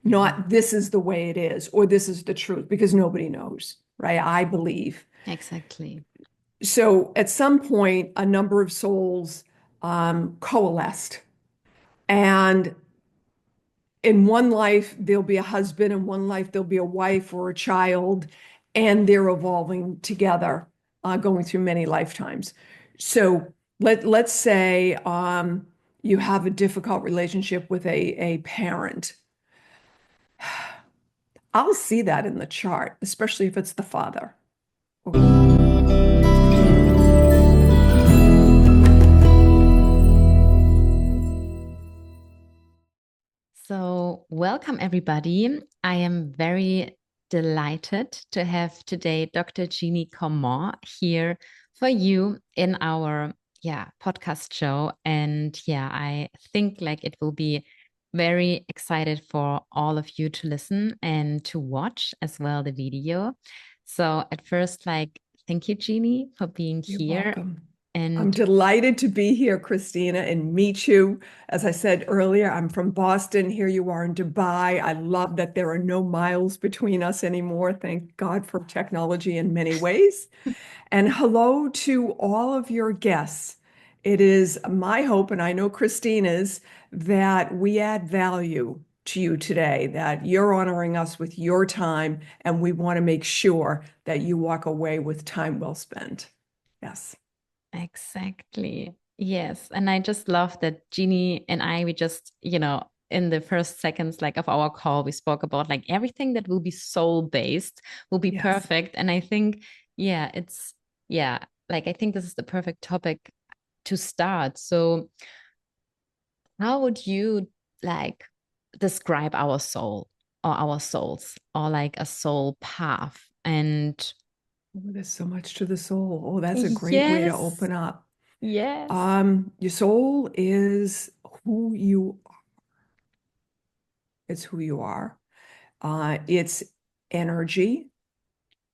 not this is the way it is or this is the truth, because nobody knows, right? I believe. Exactly. So at some point, a number of souls coalesced. And in one life, there'll be a husband, in one life, there'll be a wife or a child, and they're evolving together, going through many lifetimes. So let's say you have a difficult relationship with a parent. I'll see that in the chart, especially if it's the father. So, welcome everybody. I am very delighted to have today Dr. Jeanne Comeau here for you in our podcast show. And I think like it will be very excited for all of you to listen and to watch as well the video. So at first, like, thank you, Jeanne, for being You're here. welcome. I'm And delighted to be here, Kristina, and meet you. As I said earlier, I'm from Boston. Here you are in Dubai. I love that there are no miles between us anymore. Thank God for technology in many ways. And hello to all of your guests. It is my hope, and I know Kristina's, that we add value to you today, that you're honoring us with your time, and we want to make sure that you walk away with time well spent. Yes. exactly. Yes. And I just love that Jeanne and I, we just, in the first seconds like of our call, we spoke about like everything that will be soul based will be Yes. perfect. And I think, it's like I think this is the perfect topic to start. So how would you like describe our soul or our souls or like a soul path? And Oh, there's so much to the soul. Oh, that's a great way to yes, open up. yes. Your soul is who you are. It's who you are. It's energy.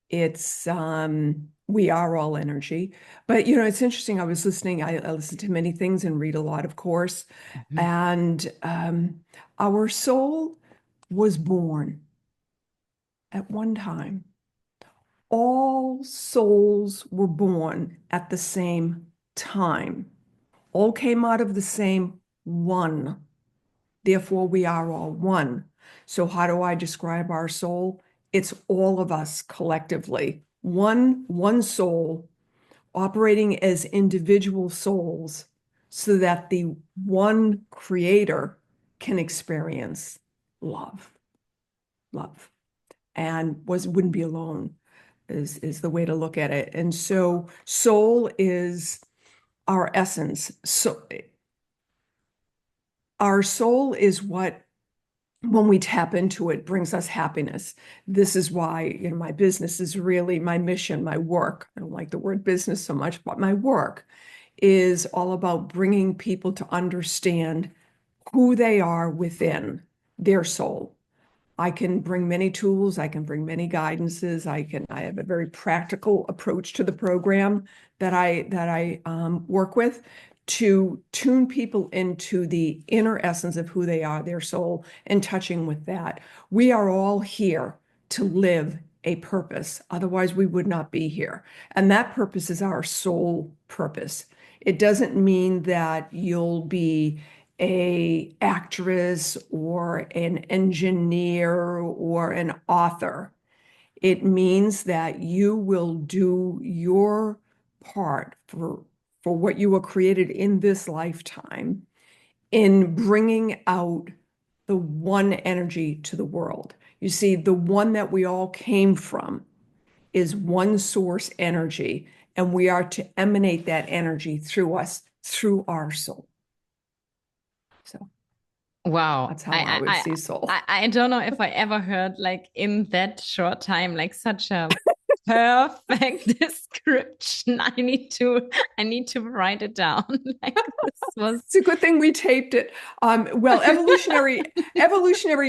It's we are all energy. But it's interesting. I was listening. I listen to many things and read a lot, of course. Mhm. And our soul was born at one time. All souls were born at the same time. All came out of the same one. Therefore, we are all one. So, how do I describe our soul? It's all of us collectively. One soul operating as individual souls so that the one creator can experience love, love, and wouldn't be alone is the way to look at it. And so soul is our essence. So our soul is what, when we tap into it, brings us happiness. This is why, my business is really my mission, my work. I don't like the word business so much, but my work is all about bringing people to understand who they are within their soul. I can bring many tools, I can bring many guidances, I have a very practical approach to the program that I work with to tune people into the inner essence of who they are, their soul, and touching with that. We are all here to live a purpose. Otherwise, we would not be here. And that purpose is our soul purpose. It doesn't mean that you'll be a actress or an engineer or an author. It means that you will do your part for what you were created in this lifetime in bringing out the one energy to the world. You see, the one that we all came from is one source energy, and we are to emanate that energy through us, through our soul. So Wow. that's how I would see soul. I don't know if I ever heard like in that short time, like such a perfect description. I need to write it down. Like this was It's a good thing we taped it. Well, evolutionary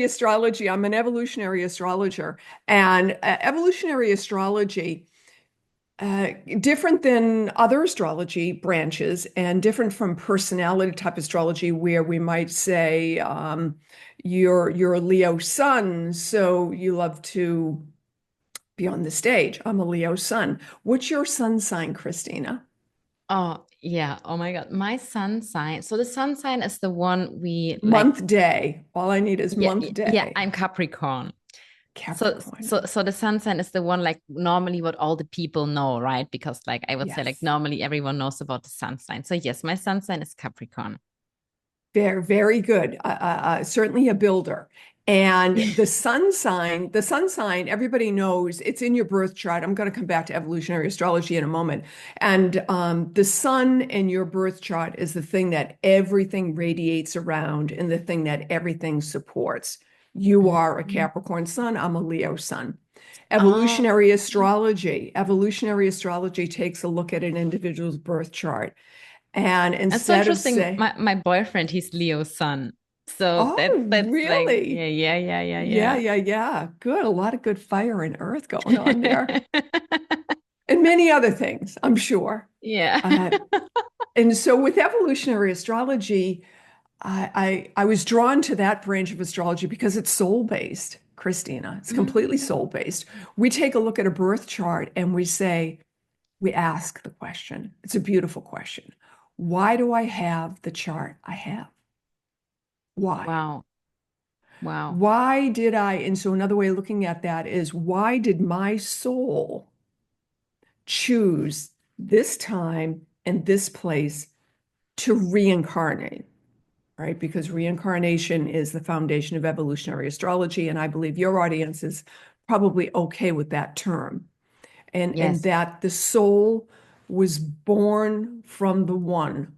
astrology. I'm an evolutionary astrologer, and evolutionary astrology Different than other astrology branches and different from personality type astrology, where we might say you're a Leo sun, so you love to be on the stage. I'm a Leo sun. What's your sun sign, Kristina? Oh, yeah. Oh my God. My sun sign. So the sun sign is the one we like. Month, day. All I need is Yeah, month, yeah, day. I'm Capricorn. So Capricorn. so the sun sign is the one like normally what all the people know, right? Because like I would say like Yes. normally everyone knows about the sun sign. So yes, my sun sign is Capricorn. Very, very good. Certainly a builder. And the sun sign, everybody knows it's in your birth chart. I'm going to come back to evolutionary astrology in a moment. And the sun in your birth chart is the thing that everything radiates around and the thing that everything supports. You are a Mhm. Capricorn sun. I'm a Leo sun. Oh, Evolutionary astrology takes a look at an individual's birth chart. And that's so instead of interesting. say, My boyfriend, he's Leo sun. So oh, that's like yeah, really? yeah, yeah, yeah, Yeah, yeah. yeah, yeah. Good. A lot of good fire and earth going on there. And many other things, I'm sure. Yeah. Uh, and so with evolutionary astrology, I was drawn to that branch of astrology because it's soul-based, Christina. It's completely Mhm. soul-based. We take a look at a birth chart and we ask the question. It's a beautiful question. Why do I have the chart I have? Why? Wow. Wow. Why did I? And so another way of looking at that is, why did my soul choose this time and this place to reincarnate? Right? Because reincarnation is the foundation of evolutionary astrology. And I believe your audience is probably okay with that term. And Yes. that the soul was born from the one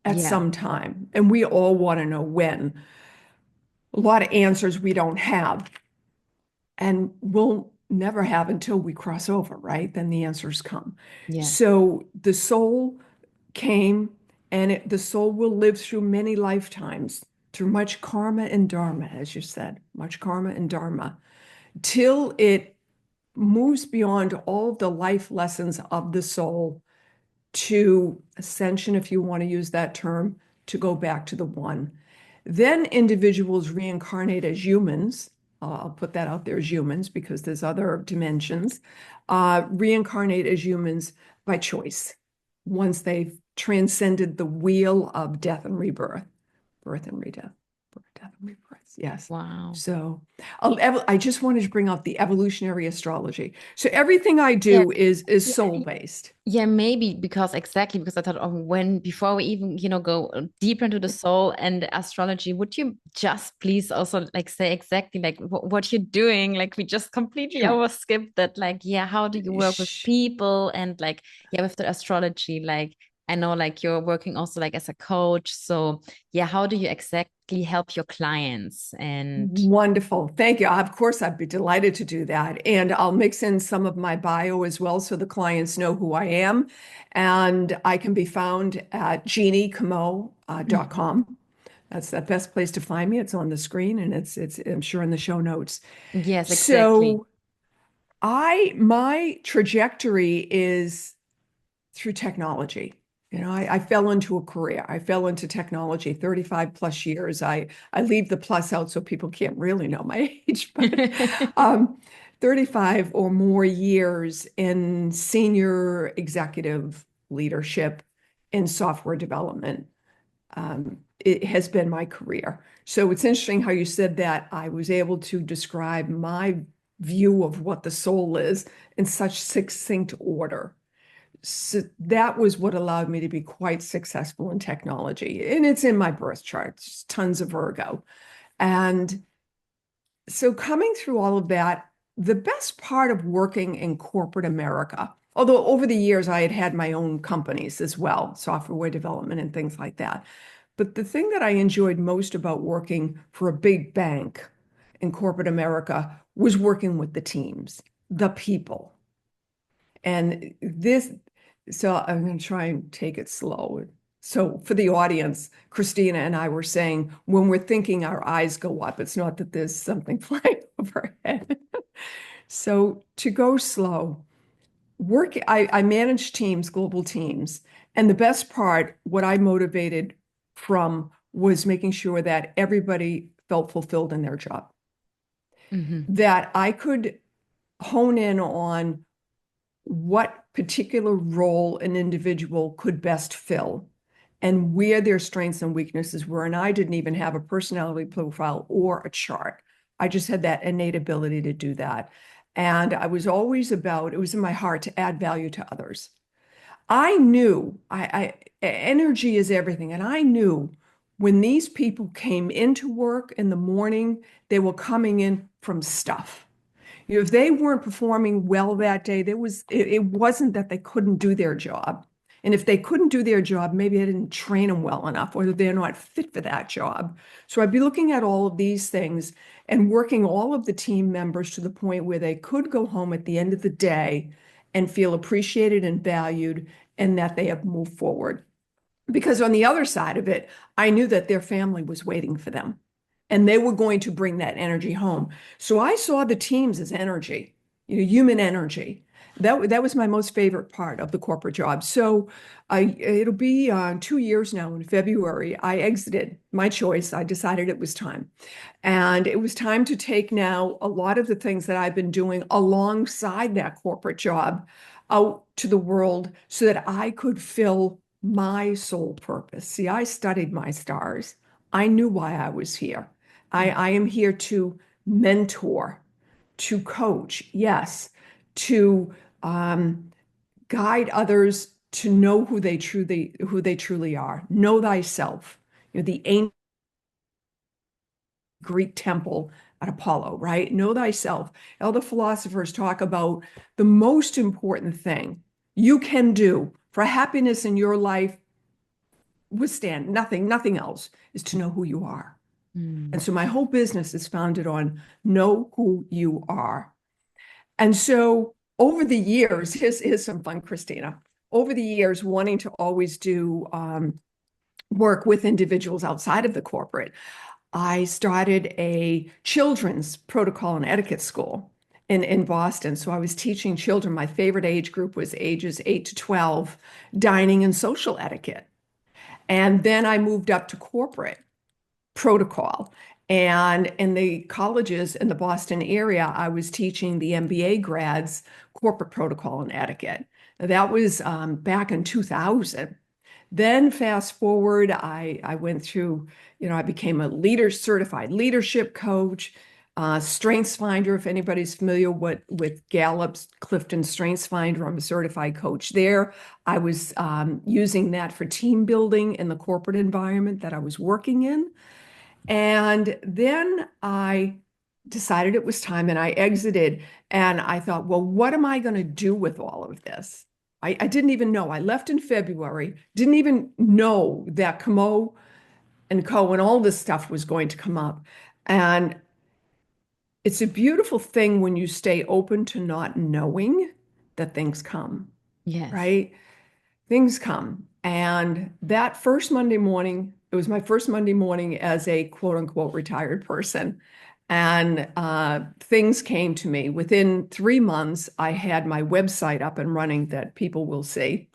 at Yeah. some time. And we all want to know when. A lot of answers we don't have. And we'll never have until we cross over, right? Then the answers come. Yeah. So the soul came, and the soul will live through many lifetimes, through much karma and dharma, as you said, much karma and dharma, till it moves beyond all of the life lessons of the soul to ascension, if you want to use that term, to go back to the one. Then individuals reincarnate as humans. I'll put that out there as humans because there's other dimensions. Reincarnate as humans by choice once they've transcended the wheel of death and rebirth, birth and redeath, birth, death and rebirth. Yes. Wow. So I just wanted to bring out the evolutionary astrology. So everything I Yeah. do is Yeah. soul based. Yeah, maybe because exactly because I thought, oh, when before we even, go deeper into the soul and the astrology, would you just please also like say exactly like what you're doing? Like we just completely Sure. overskipped that. Like, yeah, how do you work with Sh- people and like, yeah, with the astrology, like I know like you're working also like as a coach. So yeah, how do you exactly help your clients? And Wonderful. Thank you. Of course, I'd be delighted to do that. And I'll mix in some of my bio as well so the clients know who I am. And I can be found at jeanniecomeau.com. That's the best place to find me. It's on the screen and it's I'm sure in the show notes. yes, exactly. So my trajectory is through technology. I fell into a career. I fell into technology, 35 plus years. I leave the plus out so people can't really know my age, but um, 35 or more years in senior executive leadership in software development. It has been my career. So it's interesting how you said that. I was able to describe my view of what the soul is in such succinct order. So that was what allowed me to be quite successful in technology. And it's in my birth chart, tons of Virgo. And so coming through all of that, the best part of working in corporate America, although over the years I had had my own companies as well, software development and things like that. But the thing that I enjoyed most about working for a big bank in corporate America was working with the teams, the people. And so I'm going to try and take it slow. So for the audience, Kristina and I were saying when we're thinking, our eyes go up. It's not that there's something flying overhead. So to go slow, I manage teams, global teams. And the best part, what I motivated from was making sure that everybody felt fulfilled in their job, Hmm. that I could hone in on what particular role an individual could best fill and where their strengths and weaknesses were. And I didn't even have a personality profile or a chart. I just had that innate ability to do that. And I was always about, it was in my heart to add value to others. I knew energy is everything. And I knew when these people came into work in the morning, they were coming in from stuff. If they weren't performing well that day, it wasn't that they couldn't do their job. And if they couldn't do their job, maybe I didn't train them well enough, or they're not fit for that job. So I'd be looking at all of these things and working all of the team members to the point where they could go home at the end of the day and feel appreciated and valued and that they have moved forward. Because on the other side of it, I knew that their family was waiting for them and they were going to bring that energy home. So I saw the teams as energy, human energy. That was my most favorite part of the corporate job. So it'll be 2 years now in February. I exited my choice. I decided it was time. And it was time to take now a lot of the things that I've been doing alongside that corporate job out to the world so that I could fill my soul purpose. See, I studied my stars. I knew why I was here. I am here to mentor, to coach, yes, to guide others to know who they truly are. Know thyself. The ancient Greek temple at Apollo, right? Know thyself. All the philosophers talk about the most important thing you can do for happiness in your life, withstand nothing else, is to know who you are. Mm. And so my whole business is founded on know who you are. And so over the years, here's some fun, Kristina. Over the years, wanting to always do work with individuals outside of the corporate, I started a children's protocol and etiquette school in Boston. So I was teaching children. My favorite age group was ages 8 to 12, dining and social etiquette. And then I moved up to corporate protocol. And in the colleges in the Boston area, I was teaching the MBA grads corporate protocol and etiquette. That was back in 2000. Then fast forward, I went through, I became a certified leadership coach, Strengths Finder. If anybody's familiar with Gallup's Clifton Strengths Finder, I'm a certified coach there. I was using that for team building in the corporate environment that I was working in. And then I decided it was time and I exited. And I thought, well, what am I going to do with all of this? I didn't even know. I left in February, didn't even know that Comeau and Co. and all this stuff was going to come up. And it's a beautiful thing when you stay open to not knowing that things come, Yes. right? Things come. And that first Monday morning, it was my first Monday morning as a quote unquote retired person. And things came to me. Within 3 months, I had my website up and running that people will see.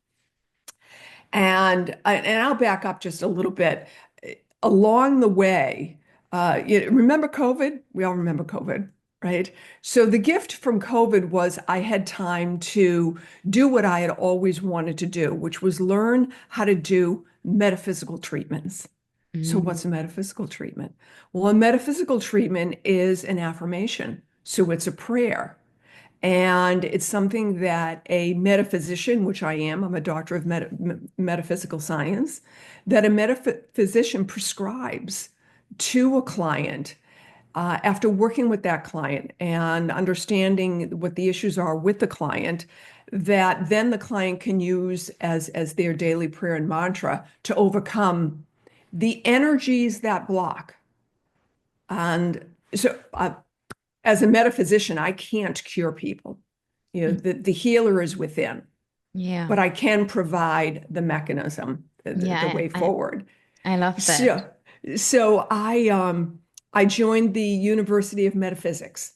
And I'll back up just a little bit. Along the way, remember COVID? We all remember COVID, right? So the gift from COVID was I had time to do what I had always wanted to do, which was learn how to do metaphysical treatments. So Mm. what's a metaphysical treatment? Well, a metaphysical treatment is an affirmation. So it's a prayer. And it's something that a metaphysician, which I am, I'm a doctor of metaphysical science, that a metaphysician prescribes to a client after working with that client and understanding what the issues are with the client, that then the client can use as their daily prayer and mantra to overcome the energies that block. And so as a metaphysician, I can't cure people. Mm. The healer is within, Yeah. but I can provide the mechanism, the Yeah. way forward. I love that. So I joined the University of Metaphysics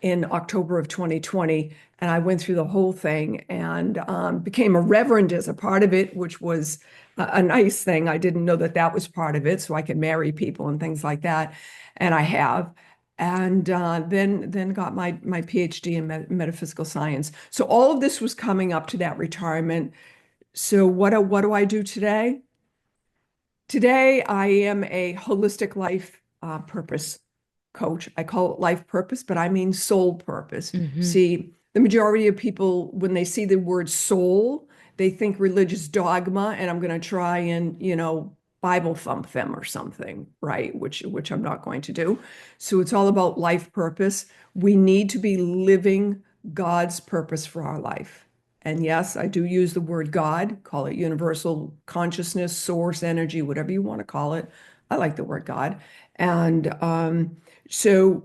in October of 2020. And I went through the whole thing and became a reverend as a part of it, which was a nice thing. I didn't know that that was part of it, so I could marry people and things like that. And I have. And then got my PhD in metaphysical science. So all of this was coming up to that retirement. So what do I do today? Today, I am a holistic life purpose coach. I call it life purpose, but I mean soul purpose. Hmm. See, the majority of people, when they see the word soul, they think religious dogma, and I'm going to try and, Bible thump them or something, right? Which I'm not going to do. So it's all about life purpose. We need to be living God's purpose for our life. And yes, I do use the word God, call it universal consciousness, source, energy, whatever you want to call it. I like the word God. And so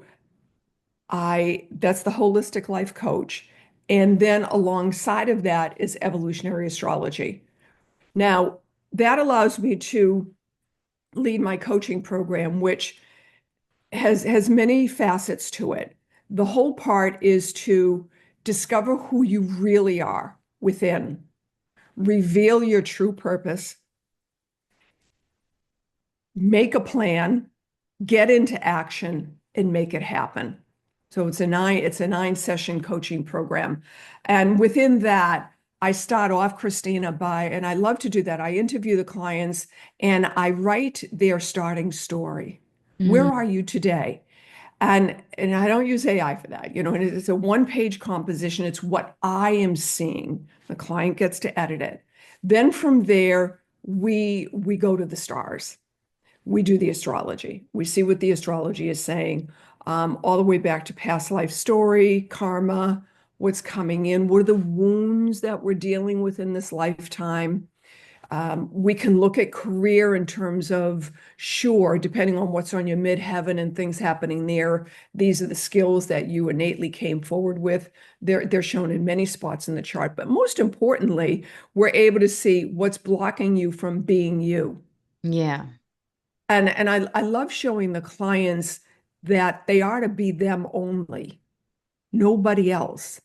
that's the holistic life coach. And then alongside of that is evolutionary astrology. Now, that allows me to lead my coaching program, which has many facets to it. The whole part is to discover who you really are within, reveal your true purpose, make a plan, get into action, and make it happen. So it's a 9 session coaching program. And within that, I start off, Kristina, and I love to do that. I interview the clients and I write their starting story. Where are you today? And I don't use AI for that, and it's a one-page composition. It's what I am seeing. The client gets to edit it. Then from there, we go to the stars. We do the astrology. We see what the astrology is saying, all the way back to past life story, karma, what's coming in, what are the wounds that we're dealing with in this lifetime. We can look at career in terms of, sure, depending on what's on your midheaven and things happening there, these are the skills that you innately came forward with. They're shown in many spots in the chart. But most importantly, we're able to see what's blocking you from being you. Yeah. And I love showing the clients that they are to be them only, nobody else.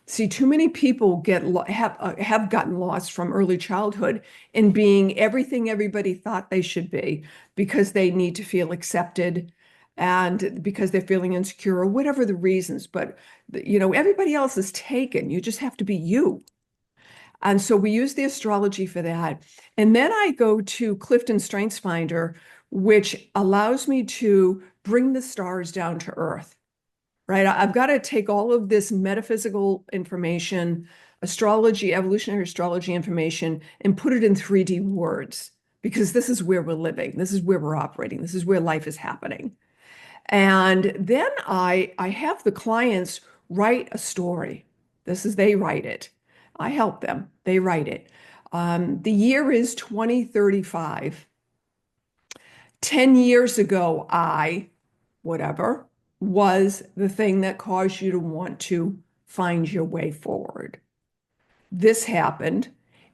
See, too many people have gotten lost from early childhood in being everything everybody thought they should be because they need to feel accepted and because they're feeling insecure or whatever the reasons. But everybody else is taken. You just have to be you. And so we use the astrology for that. And then I go to Clifton Strengths Finder, which allows me to bring the stars down to earth, right? I've got to take all of this metaphysical information, astrology, evolutionary astrology information, and put it in 3D words, because this is where we're living. This is where we're operating. This is where life is happening. And then I have the clients write a story. They write it. I help them. They write it. The year is 2035. 10 years ago, whatever, was the thing that caused you to want to find your way forward. This happened,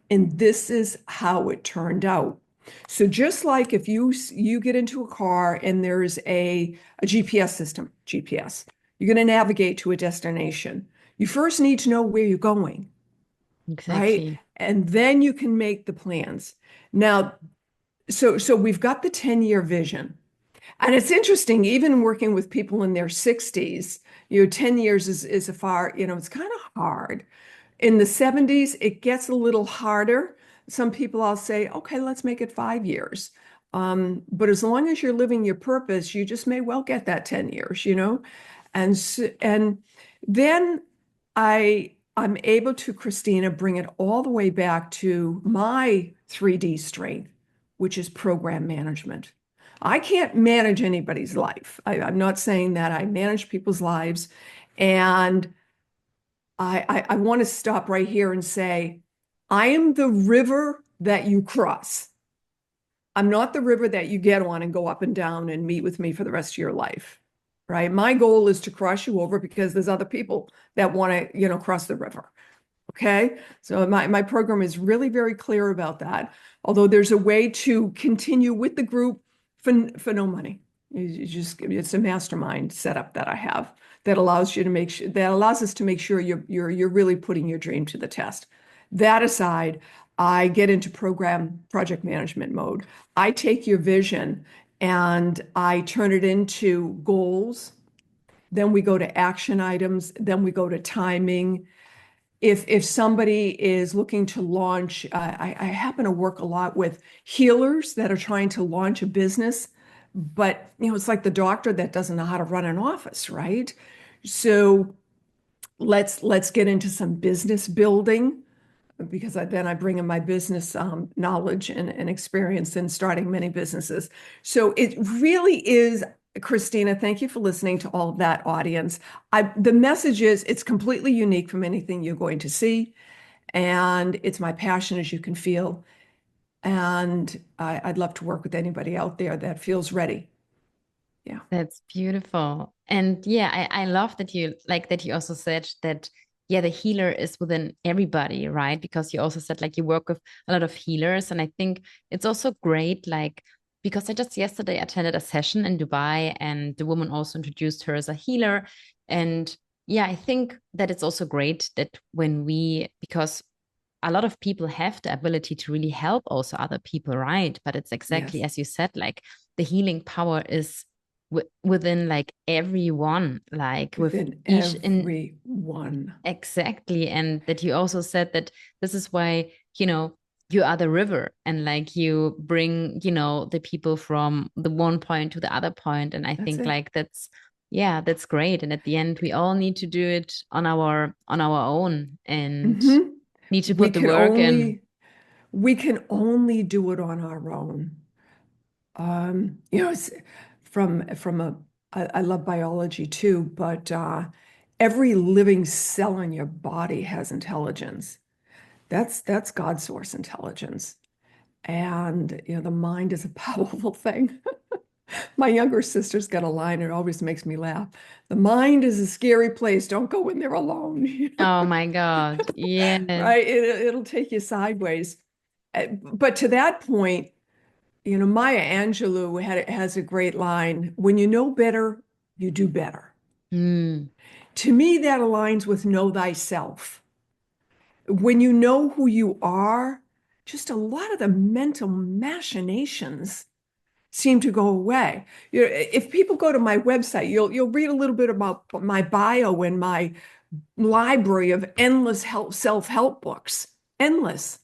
and this is how it turned out. So just like if you get into a car and there's a GPS system, GPS, you're going to navigate to a destination. You first need to know where you're going, right? Exactly. And then you can make the plans. Now, so we've got the 10-year vision. And it's interesting, even working with people in their 60s, 10 years is a far, it's kind of hard. In the 70s, it gets a little harder. Some people I'll say, okay, let's make it 5 years. But as long as you're living your purpose, you just may well get that 10 years. And then I'm able to, Kristina, bring it all the way back to my 3D strength, which is program management. I can't manage anybody's life. I'm not saying that. I manage people's lives. And I want to stop right here and say, I am the river that you cross. I'm not the river that you get on and go up and down and meet with me for the rest of your life, right? My goal is to cross you over because there's other people that want to, cross the river. Okay. So my program is really very clear about that. Although there's a way to continue with the group for no money. You just, it's a mastermind setup that I have that allows you to make sure, that allows us to make sure you're really putting your dream to the test. That aside, I get into project management mode. I take your vision and I turn it into goals. Then we go to action items. Then we go to timing. If somebody is looking to launch, I happen to work a lot with healers that are trying to launch a business, but it's like the doctor that doesn't know how to run an office, right? So let's get into some business building because then I bring in my business knowledge and experience in starting many businesses. So it really is, Kristina, thank you for listening to all of that audience. The message is it's completely unique from anything you're going to see. And it's my passion, as you can feel. And I'd love to work with anybody out there that feels ready. Yeah. That's beautiful. And yeah, I love that you like that you also said that, yeah, the healer is within everybody, right? Because you also said like you work with a lot of healers. And I think it's also great, like, because I just yesterday attended a session in Dubai and the woman also introduced her as a healer. And yeah, I think that it's also great that when because a lot of people have the ability to really help also other people, right? But it's exactly Yes. as you said, like the healing power is within like everyone, like with Within each in everyone. exactly. And that you also said that this is why, you are the river and like you bring, the people from the one point to the other point. And I That's think it. like yeah, that's great. And at the end, we all need to do it on our own and Hmm. need to We put the can work in. only we can only do it on our own. It's from I love biology too, but every living cell in your body has intelligence. That's God's source intelligence. And the mind is a powerful thing. My younger sister's got a line, it always makes me laugh. The mind is a scary place. Don't go in there alone. Oh my God. Yes. Right? It'll take you sideways. But to that point, Maya Angelou has a great line. When you know better, you do better. Mm, To me, that aligns with know thyself. When you know who you are, just a lot of the mental machinations seem to go away. If people go to my website, you'll read a little bit about my bio and my library of endless self-help books. Endless.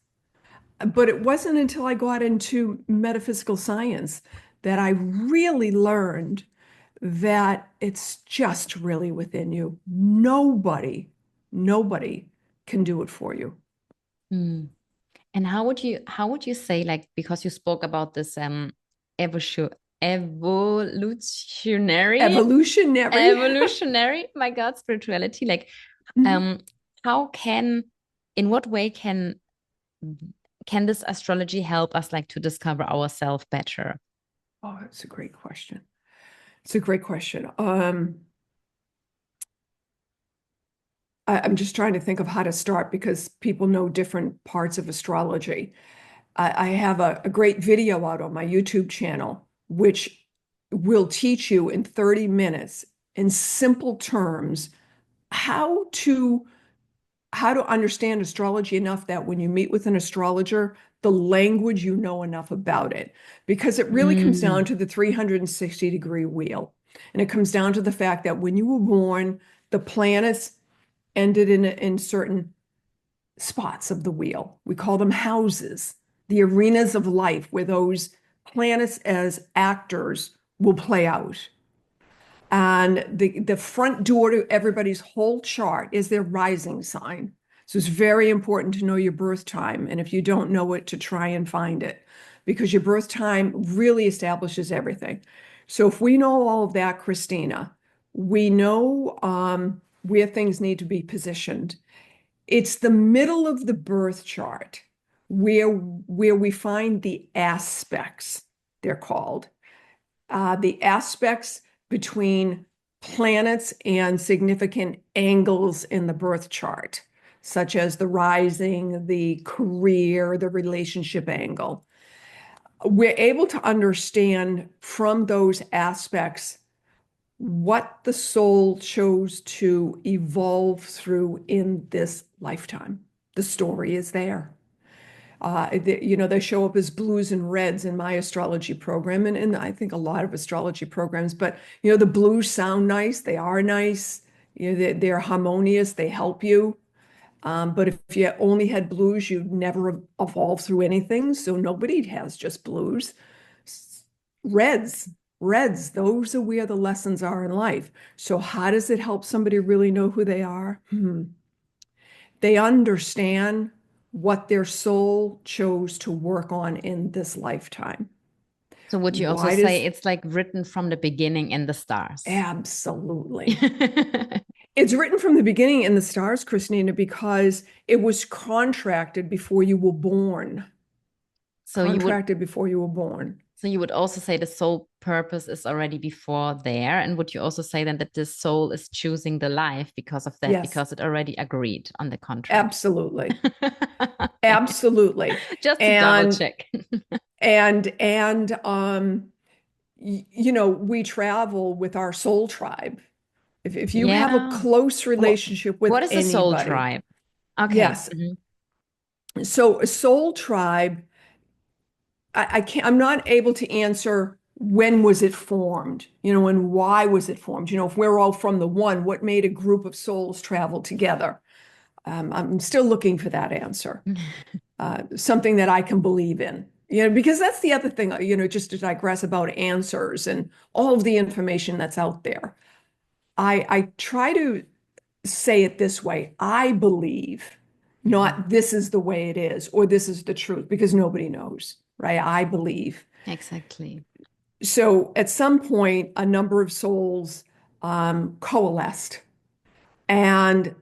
But it wasn't until I got into metaphysical science that I really learned that it's just really within you. Nobody can do it for you. mm. And how would you say, like, because you spoke about this evolution evolutionary Evolutionary. evolutionary, my God, spirituality, like, Mhm. um how can in what way can this astrology help us like to discover ourselves better? Oh, that's a great question. It's a great question. I'm just trying to think of how to start because people know different parts of astrology. I have a great video out on my YouTube channel, which will teach you in 30 minutes in simple terms how to how to understand astrology enough that when you meet with an astrologer, the language you know enough about it. Because it really comes down Mm, to the 360-degree wheel. And it comes down to the fact that when you were born, the planets ended in certain spots of the wheel. We call them houses, the arenas of life where those planets as actors will play out. And the front door to everybody's whole chart is their rising sign. So it's very important to know your birth time. And if you don't know it, to try and find it because your birth time really establishes everything. So if we know all of that, Kristina, we know where things need to be positioned. It's the middle of the birth chart where we find the aspects, they're called the aspects between planets and significant angles in the birth chart, such as the rising, the career, the relationship angle. we're able to understand from those aspects what the soul chose to evolve through in this lifetime. The story is there. They show up as blues and reds in my astrology program, and I think a lot of astrology programs, but the blues sound nice, they are nice, they're harmonious, they help you. But if you only had blues, you'd never evolve through anything. So nobody has just blues. Reds, reds, those are where the lessons are in life. So how does it help somebody really know who they are? They understand what their soul chose to work on in this lifetime. So would you also Why say does it's like written from the beginning in the stars? Absolutely. It's written from the beginning in the stars, Kristina, because it was contracted before you were born. So you would Contracted before you were born. so you would also say the soul purpose is already before there. And would you also say then that the soul is choosing the life because of that, Yes, because it already agreed on the contract? absolutely. Okay. Absolutely. Just to double And check. we travel with our soul tribe. If you have a Yeah. close What relationship with what is a soul anybody, tribe? Okay. yes. Mhm. So a soul tribe, I can't, I'm not able to answer when was it formed, and why was it formed? If we're all from the one, what made a group of souls travel together? I'm still looking for that answer. Something that I can believe in. Because that's the other thing, just to digress about answers and all of the information that's out there. I try to say it this way. I believe, Mhm. not this is the way it is or this is the truth, because nobody knows, right? I believe. Exactly. So at some point, a number of souls coalesced. And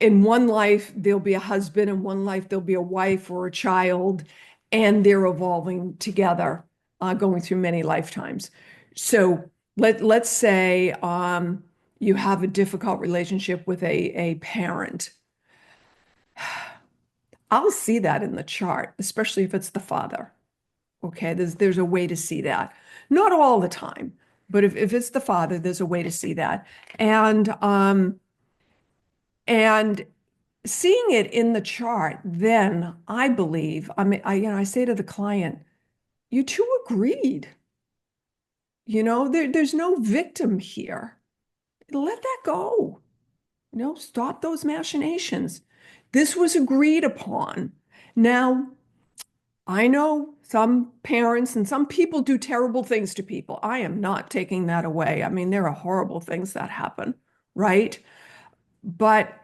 in one life, there'll be a husband, in one life, there'll be a wife or a child, and they're evolving together, going through many lifetimes. So let's say you have a difficult relationship with a parent. I'll see that in the chart, especially if it's the father. Okay, there's a way to see that. Not all the time, but if it's the father, there's a way to see that. And seeing it in the chart, then I believe, I say to the client, you two agreed. There's no victim here. Let that go. Stop those machinations. This was agreed upon. Now, I know some parents and some people do terrible things to people. I am not taking that away. I mean, there are horrible things that happen, right? But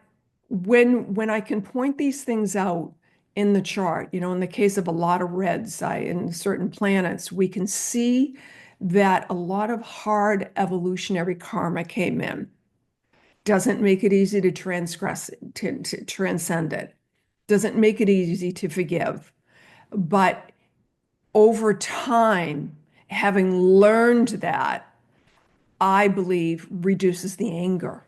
when I can point these things out in the chart, in the case of a lot of reds, in certain planets, we can see that a lot of hard evolutionary karma came in. Doesn't make it easy to to transcend it. Doesn't make it easy to forgive. But over time, having learned that, I believe reduces the anger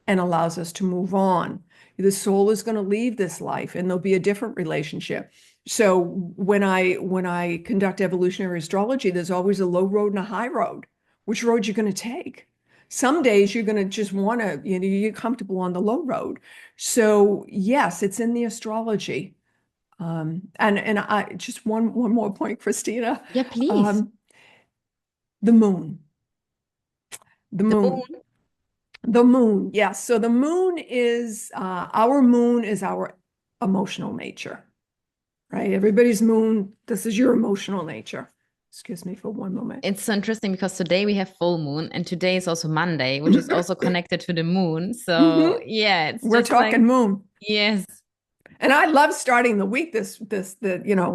and allows us to move on. The soul is going to leave this life and there'll be a different relationship. So when I conduct evolutionary astrology, there's always a low road and a high road. Which road you're going to take? Some days you're going to just want to, you're comfortable on the low road. So yes, it's in the astrology. And I just one more point, Kristina. Yeah, please. Um, the moon, the The moon. moon. The moon, yes. So the moon is our moon is our emotional nature, right? Everybody's moon, this is your emotional nature. Excuse me for one moment. It's so interesting because today we have full moon and today is also Monday, which is also connected to the moon. So Mhm. yeah, it's We're just like, talking moon. yes. And I love starting the week the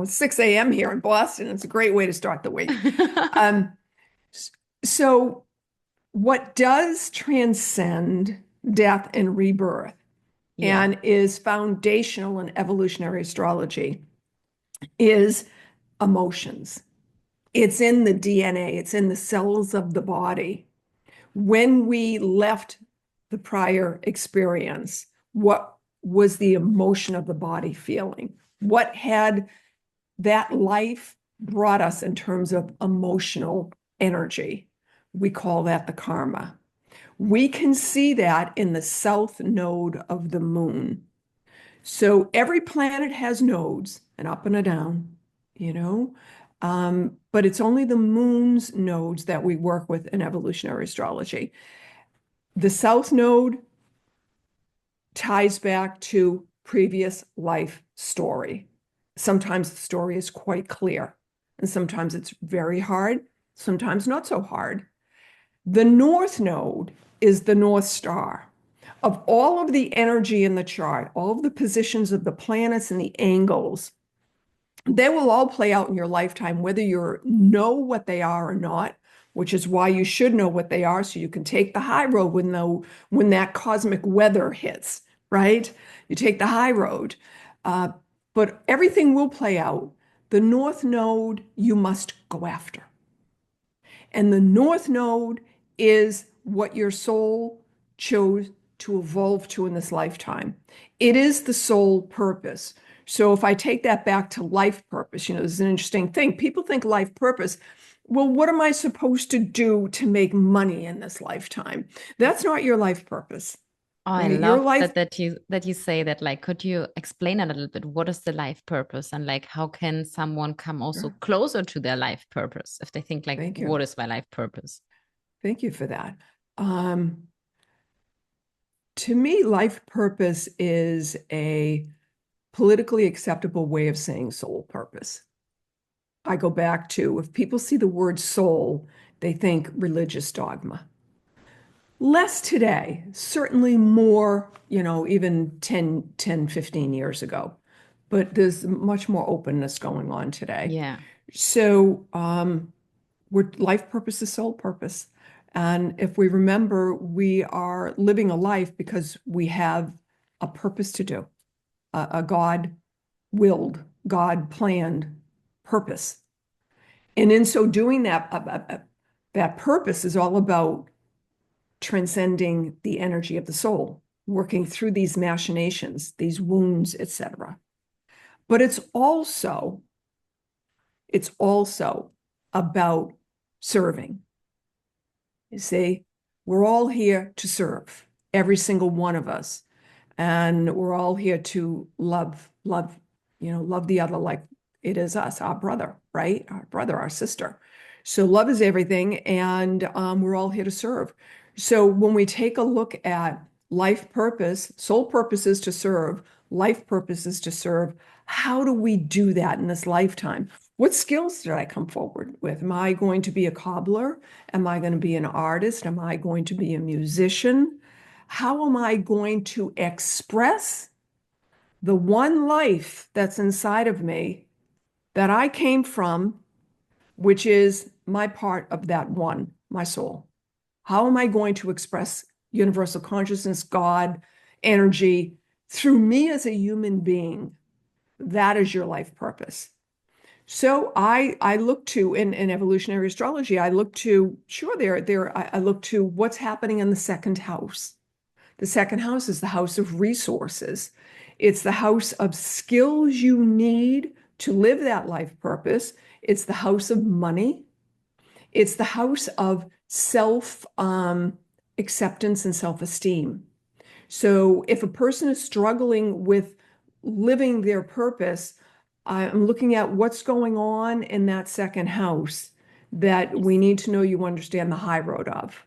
6 a.m. here in Boston. It's a great way to start the week. Um, so what does transcend death and rebirth Yeah. and is foundational in evolutionary astrology is emotions. It's in the DNA, it's in the cells of the body. When we left the prior experience, what was the emotion of the body feeling? What had that life brought us in terms of emotional energy. We call that the karma. We can see that in the south node of the moon. So every planet has nodes, an up and a down, you know, but it's only the moon's nodes that we work with in evolutionary astrology. The south node ties back to previous life story. Sometimes the story is quite clear, and sometimes it's very hard, sometimes not so hard. The north node is the North Star. Of all of the energy in the chart, all of the positions of the planets and the angles, they will all play out in your lifetime, whether you know what they are or not, which is why you should know what they are so you can take the high road when that cosmic weather hits, right? You take the high road. But everything will play out. The North Node you must go after. And the North Node is what your soul chose to evolve to in this lifetime. It is the soul purpose. So if I take that back to life purpose, this is an interesting thing. People think life purpose, well, what am I supposed to do to make money in this lifetime? That's not your life purpose. Oh, I Right? Your love life, that you say that. Like, could you explain a little bit what is the life purpose and like how can someone come also Sure. closer to their life purpose if they think like, Thank you. what is my life purpose? Thank you for that. Um, to me, life purpose is a politically acceptable way of saying soul purpose. I go back to if people see the word soul, they think religious dogma. Less today, certainly more, even 15 years ago. But there's much more openness going on today. Yeah. So life purpose is soul purpose. And if we remember, we are living a life because we have a purpose to do, a God-willed, God-planned purpose. And in so doing that purpose is all about transcending the energy of the soul, working through these machinations, these wounds, etc. But it's also about serving. You see, we're all here to serve, every single one of us. And we're all here to love the other like it is us, our brother, right? Our brother, our sister. So love is everything, and we're all here to serve. So when we take a look at life purpose, soul purpose is to serve, life purpose is to serve. How do we do that in this lifetime? What skills did I come forward with? Am I going to be a cobbler? Am I going to be an artist? Am I going to be a musician? How am I going to express the one life that's inside of me that I came from, which is my part of that one, my soul? How am I going to express universal consciousness, God, energy through me as a human being? That is your life purpose. So I look to in evolutionary astrology, I look to I look to what's happening in the second house. The second house is the house of resources. It's the house of skills you need to live that life purpose. It's the house of money. It's the house of self acceptance and self-esteem. So if a person is struggling with living their purpose, I'm looking at what's going on in that second house that we need to know you understand the high road of.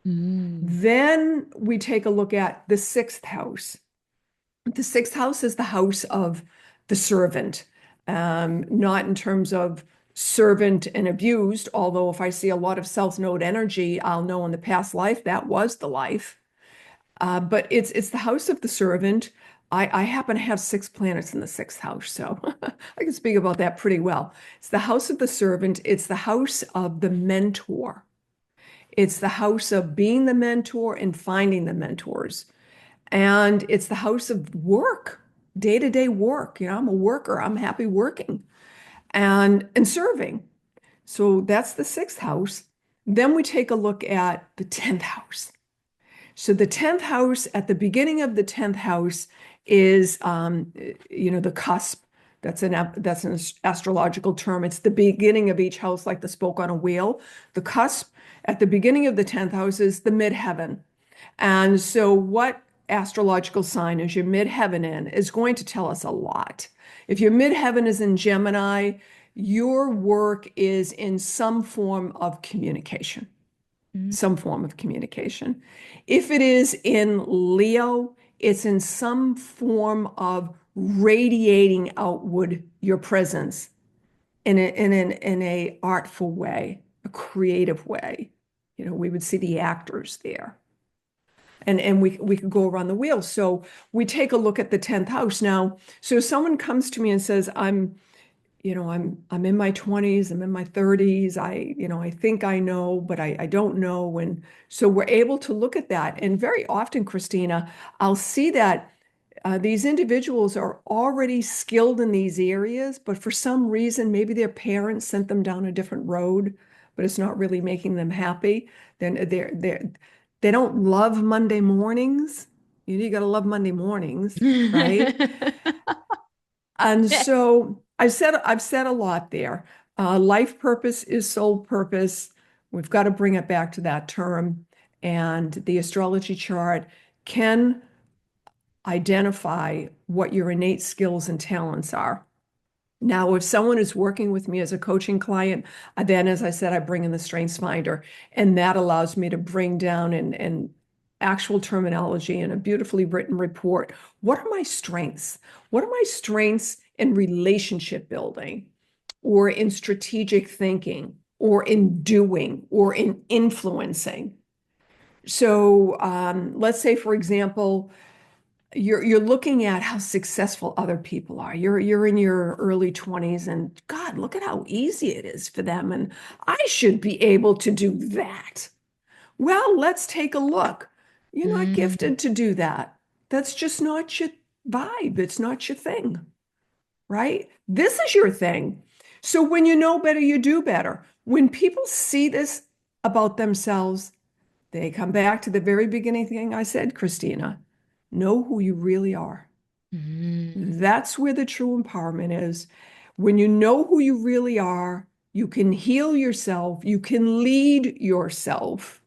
Mm. Then we take a look at the sixth house. The sixth house is the house of the servant, not in terms of servant and abused, although if I see a lot of South Node energy, I'll know in the past life that was the life. But it's the house of the servant. I happen to have 6 planets in the sixth house, so I can speak about that pretty well. It's the house of the servant. It's the house of the mentor. It's the house of being the mentor and finding the mentors. And it's the house of work, day-to-day work. I'm a worker. I'm happy working and serving. So that's the sixth house. Then we take a look at the 10th house. So the 10th house, at the beginning of the 10th house is, the cusp, That's an astrological term. It's the beginning of each house, like the spoke on a wheel. The cusp at the beginning of the 10th house is the midheaven. And so what astrological sign is your midheaven in is going to tell us a lot. If your midheaven is in Gemini, your work is in some form of communication, Mm. some form of communication. If it is in Leo, it's in some form of radiating outward your presence in a artful way, a creative way. We would see the actors there. And we could go around the wheel. So we take a look at the 10th house now. So someone comes to me and says, I'm in my 20s, I'm in my 30s. I think I know, but I don't know. And so we're able to look at that. And very often, Kristina, I'll see that these individuals are already skilled in these areas, but for some reason, maybe their parents sent them down a different road, but it's not really making them happy. Then they don't love Monday mornings. You got to love Monday mornings, right? And Yeah. so I've said a lot there. Life purpose is soul purpose. We've got to bring it back to that term. And the astrology chart can identify what your innate skills and talents are. Now, if someone is working with me as a coaching client, then, as I said, I bring in the Strengths Finder, and that allows me to bring down an actual terminology and a beautifully written report. What are my strengths? What are my strengths in relationship building, or in strategic thinking, or in doing, or in influencing? So, let's say, for example, you're looking at how successful other people are. You're in your early 20s, and God, look at how easy it is for them. And I should be able to do that. Well, let's take a look. You're not Mm. gifted to do that. That's just not your vibe. It's not your thing, right? This is your thing. So when you know better, you do better. When people see this about themselves, they come back to the very beginning thing I said, Kristina. Know who you really are. Mm. That's where the true empowerment is. When you know who you really are, you can heal yourself, you can lead yourself,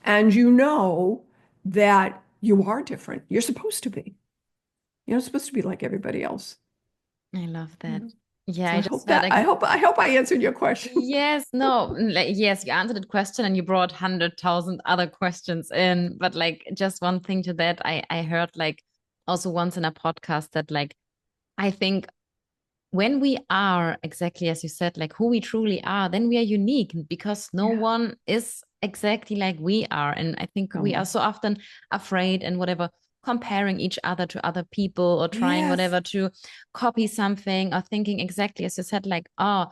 and you know that you are different. You're supposed to be. You're not supposed to be like everybody else. I love that. Yeah. Yeah, So I I just hope felt that like, I hope I answered your question. yes, no, like, yes, you answered the question and you brought 100,000 other questions in. But like, just one thing to that, I heard like also once in a podcast that like, I think when we are exactly as you said, like who we truly are, then we are unique because no Yeah. one is exactly like we are. And I think we are No. so often afraid and whatever, comparing each other to other people or trying Yes. whatever to copy something or thinking exactly as you said, like, oh,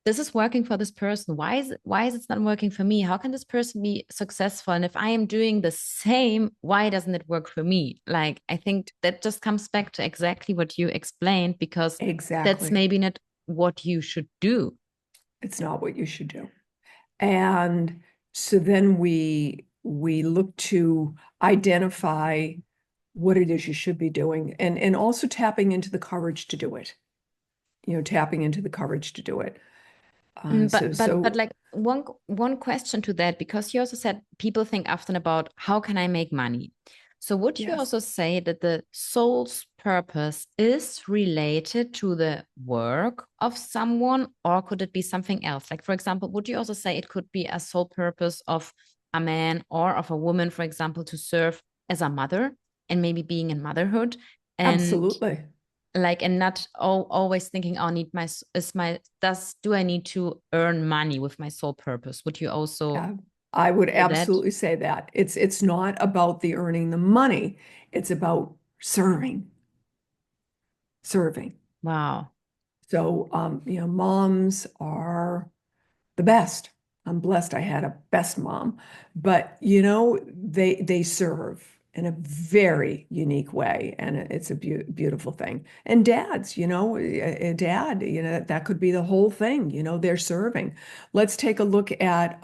this is working for this person. Why is it not working for me? How can this person be successful? And if I am doing the same, why doesn't it work for me? Like, I think that just comes back to exactly what you explained, because that's Exactly. maybe not what you should do. It's not what you should do. And so then we look to identify what it is you should be doing, and also tapping into the courage to do it. Tapping into the courage to do it. Mm, So but so like one question to that, because you also said people think often about how can I make money. So would you yes, also say that the soul's purpose is related to the work of someone, or could it be something else? Like, for example, would you also say it could be a soul purpose of a man or of a woman, for example, to serve as a mother and maybe being in motherhood? And absolutely. like, and not always thinking, oh, need my is my does do I need to earn money with my sole purpose? Would you also I would say that? absolutely say that it's not about the earning the money. It's about serving, serving. Wow. So moms are the best. I'm blessed I had a best mom, but they serve in a very unique way, and it's a beautiful thing. And dads, a dad, that could be the whole thing. They're serving. Let's take a look at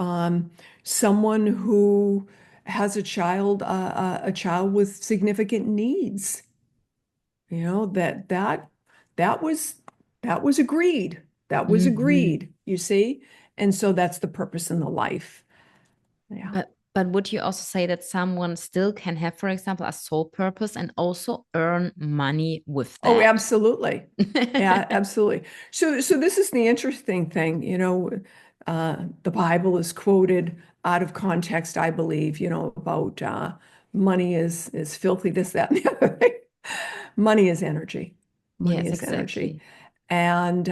someone who has a child with significant needs. That was That was agreed. That was Mhm. agreed, you see? And so that's the purpose in the life. Yeah. But would you also say that someone still can have, for example, a soul purpose and also earn money with Oh, that? absolutely. Yeah, absolutely. So this is the interesting thing, the Bible is quoted out of context, I believe, about money is filthy, this, that, and the other thing. Money is energy. Money Yes, is energy. exactly. And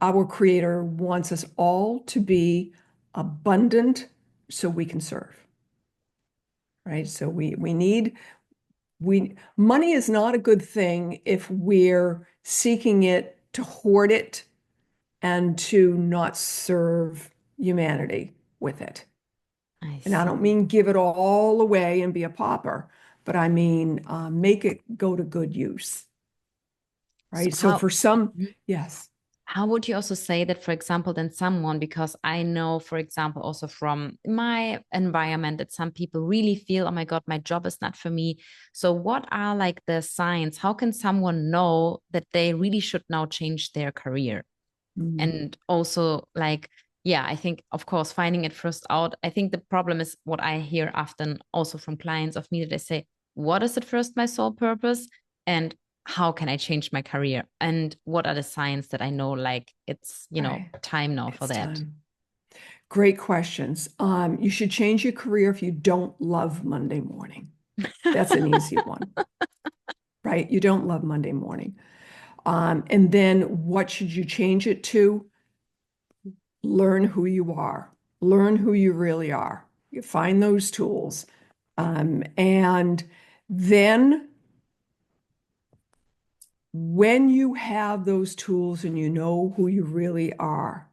our Creator wants us all to be abundant so we can serve, right? So we need money is not a good thing if we're seeking it to hoard it and to not serve humanity with it. I And I don't see. mean give it all away and be a pauper, but I mean make it go to good use, So right? So for some, yes, how would you also say that, for example, then someone, because I know, for example, also from my environment, that some people really feel, oh my God, my job is not for me. So, what are like the signs? How can someone know that they really should now change their career? mm, And also, like, yeah, I think, of course, finding it first out. I think the problem is what I hear often also from clients of me that they say, what is at first my sole purpose? And how can I change my career? And what are the signs that I know, like, it's, right, time now for it's that? time. Great questions. You should change your career if you don't love Monday morning. That's an easy one, right? You don't love Monday morning. And then what should you change it to? Learn who you are, learn who you really are. You find those tools. And then when you have those tools and you know who you really are,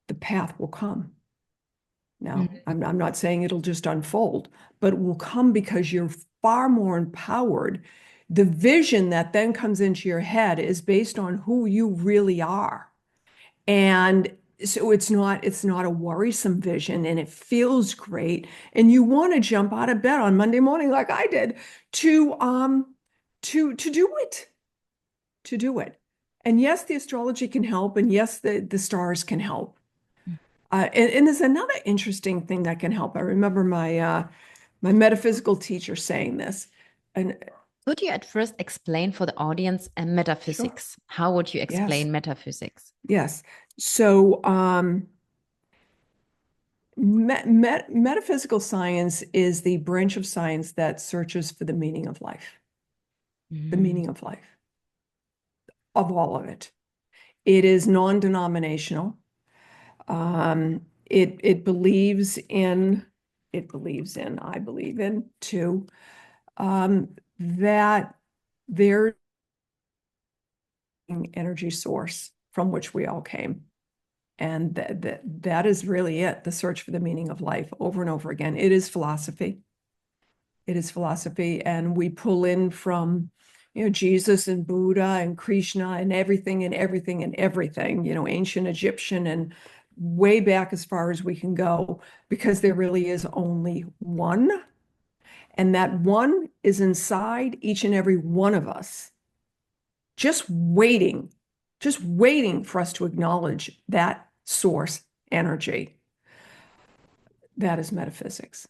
the path will come. Now, Mhm. I'm not saying it'll just unfold, but it will come because you're far more empowered. The vision that then comes into your head is based on who you really are. And so it's not a worrisome vision and it feels great. And you want to jump out of bed on Monday morning like I did to do it, to do it. And yes, the astrology can help, and yes, the stars can help. And there's another interesting thing that can help. I remember my metaphysical teacher saying this. And Could you at first explain for the audience sure, metaphysics? How would you yes, explain metaphysics? yes. So metaphysical science is the branch of science that searches for the meaning of life, the Mm. meaning of all of it. It is non-denominational. It believes in, I believe in too, that there's an energy source from which we all came. And that is really it, the search for the meaning of life over and over again. It is philosophy. It is philosophy. And we pull in from, Jesus and Buddha and Krishna and everything and everything and everything, ancient Egyptian and way back as far as we can go, because there really is only one. And that one is inside each and every one of us, just waiting, just waiting for us to acknowledge that source energy. That is metaphysics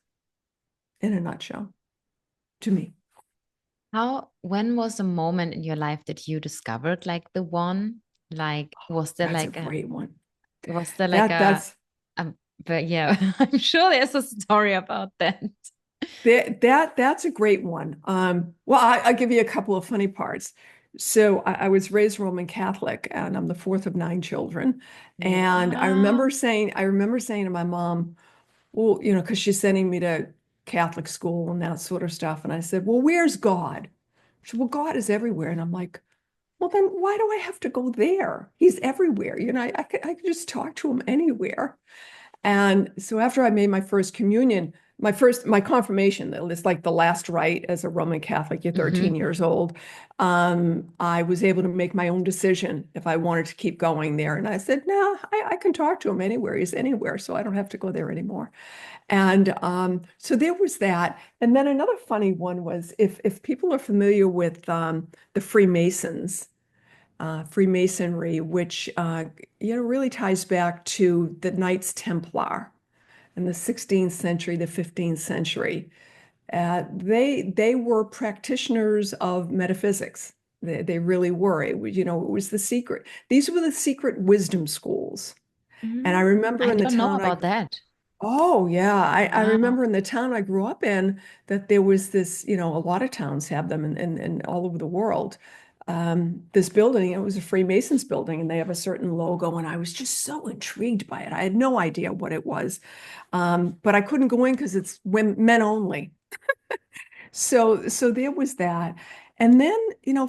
in a nutshell, to me. When was the moment in your life that you discovered like the one? Like, That's a great one. was there like That that's a, but yeah, I'm sure there's a story about that. that's a great one. Well, I'll give you a couple of funny parts. So I was raised Roman Catholic, and I'm the fourth of nine children. And Wow. I remember saying to my mom, well, because she's sending me to Catholic school and that sort of stuff. And I said, well, where's God? She said, well, God is everywhere. And I'm like, well, then why do I have to go there? He's everywhere. I could just talk to him anywhere. And so after I made my first communion, my confirmation, it's like the last rite as a Roman Catholic, you're 13 Hmm. years old. I was able to make my own decision if I wanted to keep going there. And I said, no, I can talk to him anywhere. He's anywhere, so I don't have to go there anymore. And so there was that. And then another funny one was if people are familiar with the Freemasons, Freemasonry, which really ties back to the Knights Templar in the 16th century, the 15th century. They were practitioners of metaphysics. They really were. It was the secret. These were the secret wisdom schools. And I remember I in the don't know town about that. oh yeah, I Wow. remember in the town I grew up in that there was this, a lot of towns have them in all over the world. This building, it was a Freemasons building, and they have a certain logo, and I was just so intrigued by it. I had no idea what it was. But I couldn't go in because it's men only. So there was that. And then,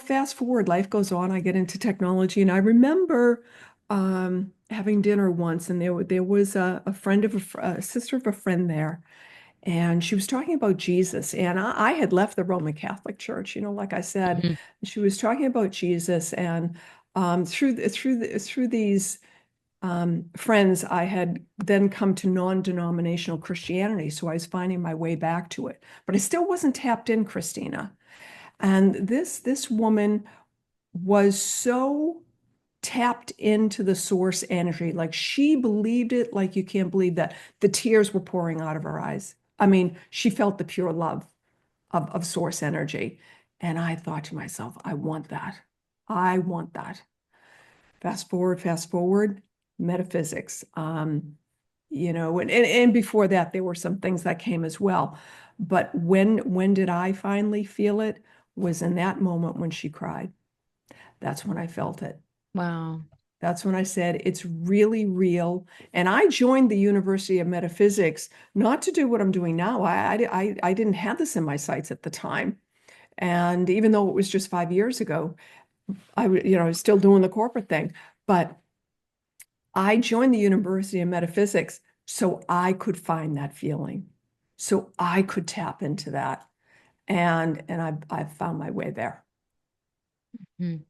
fast forward, life goes on. I get into technology, and I remember having dinner once, and there was a friend of a sister of a friend there, and she was talking about Jesus. And I had left the Roman Catholic Church, like I said. Mhm. She was talking about Jesus, and through these friends, I had then come to non-denominational Christianity. So I was finding my way back to it. But I still wasn't tapped in, Kristina. And this woman was so tapped into the source energy. Like she believed it like you can't believe that. The tears were pouring out of her eyes. I mean, she felt the pure love of source energy. And I thought to myself, I want that. I want that. Fast forward, metaphysics. And before that, there were some things that came as well. But when did I finally feel it? Was in that moment when she cried. That's when I felt it. Wow. That's when I said it's really real. And I joined the University of Metaphysics not to do what I'm doing now. I didn't have this in my sights at the time. And even though it was just 5 years ago, I was still doing the corporate thing. But I joined the University of Metaphysics so I could find that feeling, so I could tap into that. And I've found my way there. Mm.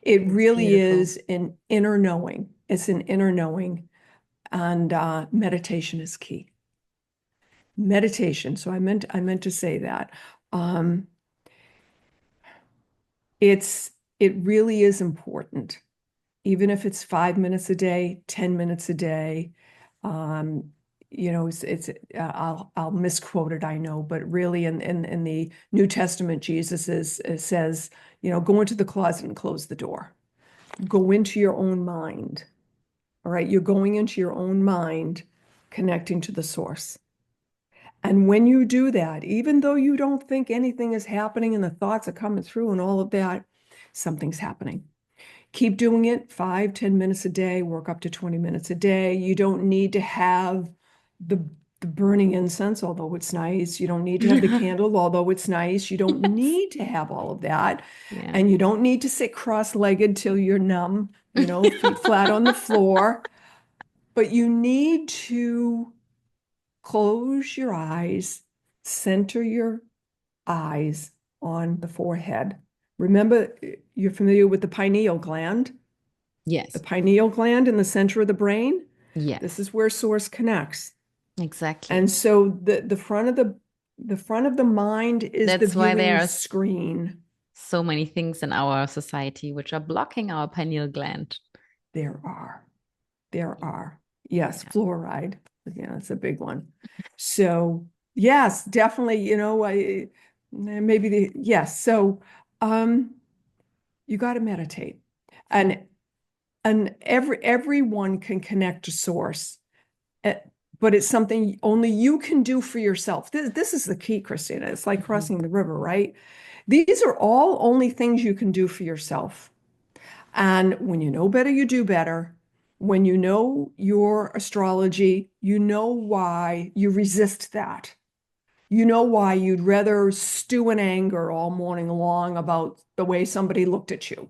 It That's really beautiful. is an inner knowing. It's an inner knowing, and meditation is key. Meditation. So I meant to say that. Um, it really is important, even if it's 5 minutes a day, 10 minutes a day. Um, it's I'll misquote it, I know, but really in the New Testament, it says, go into the closet and close the door. Go into your own mind. All right, you're going into your own mind, connecting to the source. And when you do that, even though you don't think anything is happening and the thoughts are coming through and all of that, something's happening. Keep doing it 5, 10 minutes a day, work up to 20 minutes a day. You don't need to have the, the burning incense, although it's nice. You don't need to have the candle, although it's nice. You don't Yes. need to have all of that. Yeah. And you don't need to sit cross-legged till you're numb, feet flat on the floor. But you need to close your eyes, center your eyes on the forehead. Remember, you're familiar with the pineal gland? The Yes. pineal gland in the center of the brain, this Yes. is where source connects. Exactly. And so the front of the mind is the That's why there viewing are screen. so many things in our society which are blocking our pineal gland. There are. There are. Yes, Yeah. fluoride. Yeah, that's a big one. So yes, definitely, maybe yes. So um you got to meditate. And everyone can connect to source. Uh, but it's something only you can do for yourself. This is the key, Kristina. It's like Mhm. crossing the river, right? These are all only things you can do for yourself. And when you know better, you do better. When you know your astrology, you know why you resist that. You know why you'd rather stew in anger all morning long about the way somebody looked at you,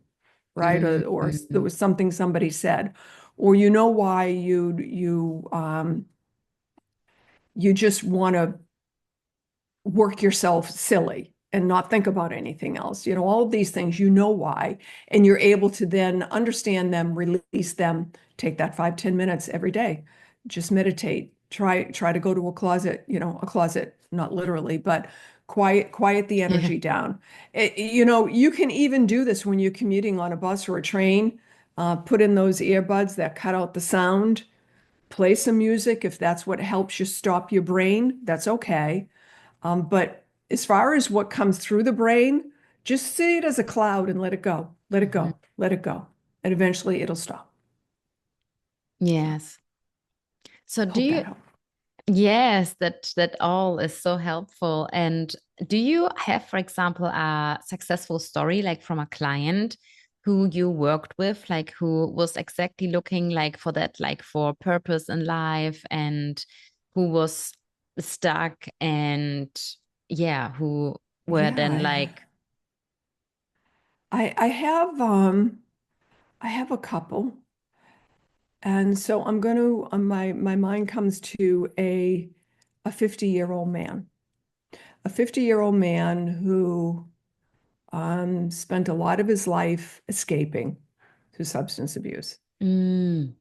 right? Or there Mhm. was something somebody said. Or you know why you just want to work yourself silly and not think about anything else. All of these things, why, and you're able to then understand them, release them, take that 5-10 minutes every day, just meditate, try to go to a closet, a closet, not literally, but quiet the Yeah. energy down. You can even do this when you're commuting on a bus or a train. Put in those earbuds that cut out the sound, play some music if that's what helps you stop your brain, that's okay. But as far as what comes through the brain, just see it as a cloud and let it go, let it Mhm. go, let it go. And eventually it'll stop. So Yes. So do hope you, that helps. yes, that all is so helpful. And do you have, for example, a successful story like from a client who you worked with, like who was exactly looking like for that, like for purpose in life and who was stuck and yeah, who were Yeah, then like, I have a couple. And so I'm going to my mind comes to a 50-year-old man. A 50-year-old man who spent a lot of his life escaping through substance abuse mm,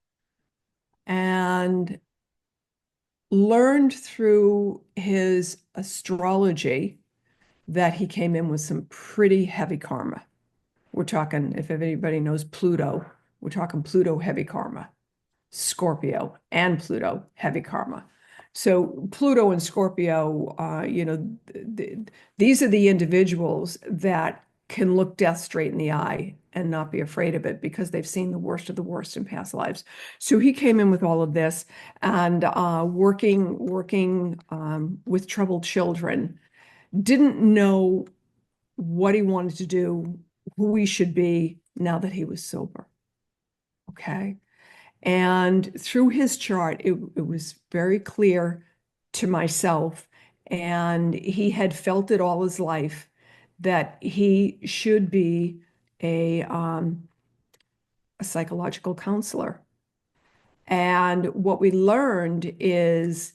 and learned through his astrology that he came in with some pretty heavy karma. We're talking, if anybody knows Pluto, we're talking Pluto heavy karma, Scorpio and Pluto heavy karma. So Pluto and Scorpio, these are the individuals that can look death straight in the eye and not be afraid of it because they've seen the worst of the worst in past lives. So he came in with all of this and working with troubled children, didn't know what he wanted to do, who he should be now that he was sober. Okay. And through his chart, it was very clear to myself, and he had felt it all his life that he should be a psychological counselor. And what we learned is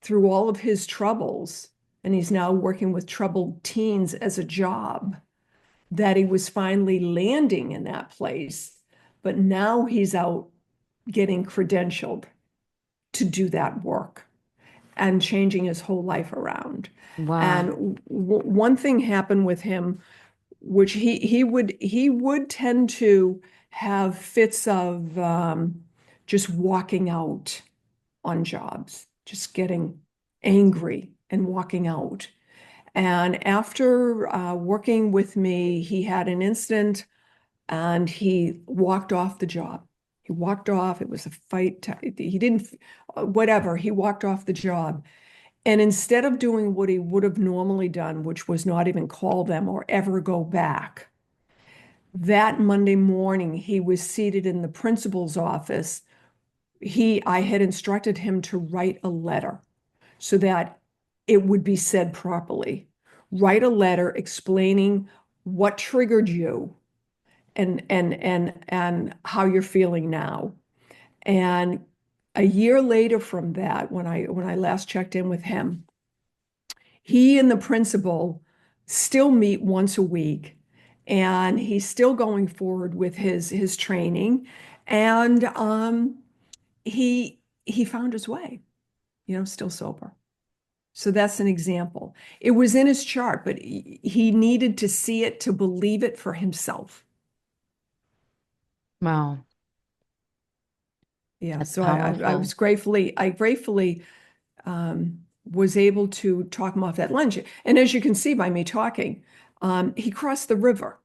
through all of his troubles, and he's now working with troubled teens as a job, that he was finally landing in that place. But now he's out getting credentialed to do that work and changing his whole life around. wow, And one thing happened with him, which he would tend to have fits of just walking out on jobs, just getting angry and walking out. And after working with me, he had an incident and he walked off the job. He walked off. It was a fight. He didn't, whatever. He walked off the job. And instead of doing what he would have normally done, which was not even call them or ever go back, that Monday morning, he was seated in the principal's office. I had instructed him to write a letter so that it would be said properly. Write a letter explaining what triggered you and how you're feeling now. And a year later from that, when I last checked in with him, he and the principal still meet once a week, and he's still going forward with his training, and he found his way, still sober. So that's an example. It was in his chart, but he needed to see it to believe it for himself. wow, Yeah, that's so I powerful. was gratefully was able to talk him off that ledge. And as you can see by me talking, he crossed the river,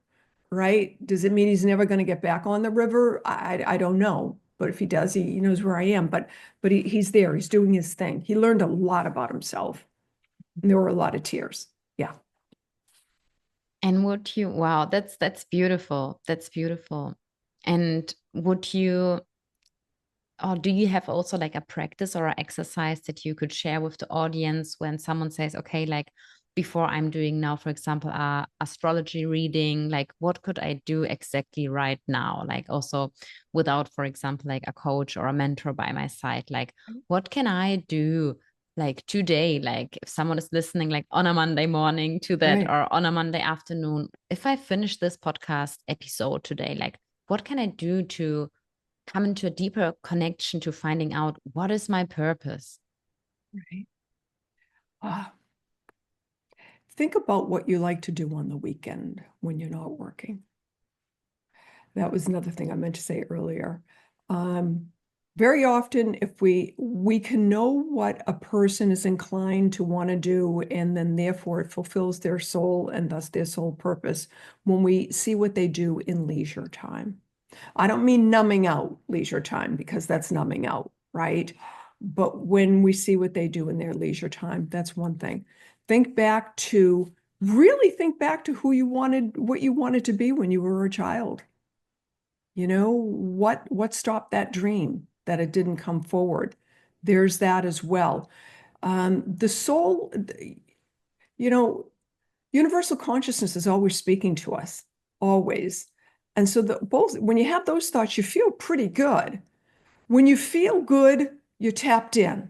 right? Does it mean he's never going to get back on the river? I don't know. But if he does, he knows where I am. But he's there. He's doing his thing. He learned a lot about himself. And there were a lot of tears. Yeah. And would you, wow, that's beautiful. That's beautiful. And would you, or do you have also like a practice or an exercise that you could share with the audience when someone says, okay, like before I'm doing now, for example, a astrology reading, like what could I do exactly right now? Like also without, for example, like a coach or a mentor by my side, like what can I do like today, like if someone is listening like on a Monday morning to that Right. or on a Monday afternoon, if I finish this podcast episode today, like what can I do to come into a deeper connection to finding out what is my purpose? Right. Ah, think about what you like to do on the weekend when you're not working. That was another thing I meant to say earlier. Um, very often, if we can know what a person is inclined to want to do, and then therefore it fulfills their soul and thus their soul purpose when we see what they do in leisure time. I don't mean numbing out leisure time because that's numbing out, right? But when we see what they do in their leisure time, that's one thing. Think back to really think back to who you wanted, what you wanted to be when you were a child. You know, what stopped that dream that it didn't come forward? There's that as well. The soul, you know, universal consciousness is always speaking to us, always. And so both when you have those thoughts, you feel pretty good. When you feel good, you're tapped in.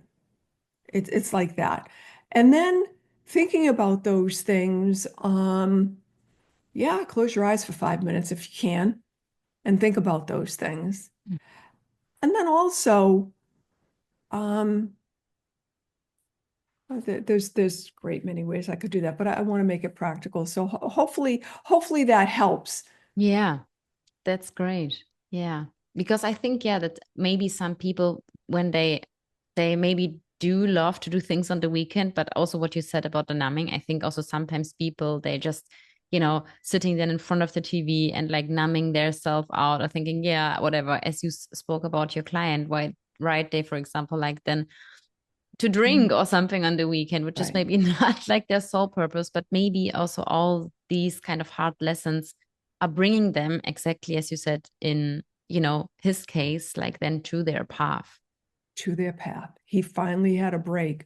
It's like that. And then thinking about those things, yeah, close your eyes for 5 minutes if you can and think about those things. And then also, um, there's great many ways I could do that, but I want to make it practical. So hopefully that helps. Yeah, that's great. Yeah. Because I think, yeah, that maybe some people when they maybe do love to do things on the weekend, but also what you said about the numbing, I think also sometimes people they just, sitting then in front of the TV and like numbing their self out or thinking, yeah, whatever, as you spoke about your client, why right they, for example, like then to drink or something on the weekend, which is Right. maybe not like their sole purpose, but maybe also all these kind of hard lessons are bringing them exactly as you said in, his case, like then to their path. To their path. He finally had a break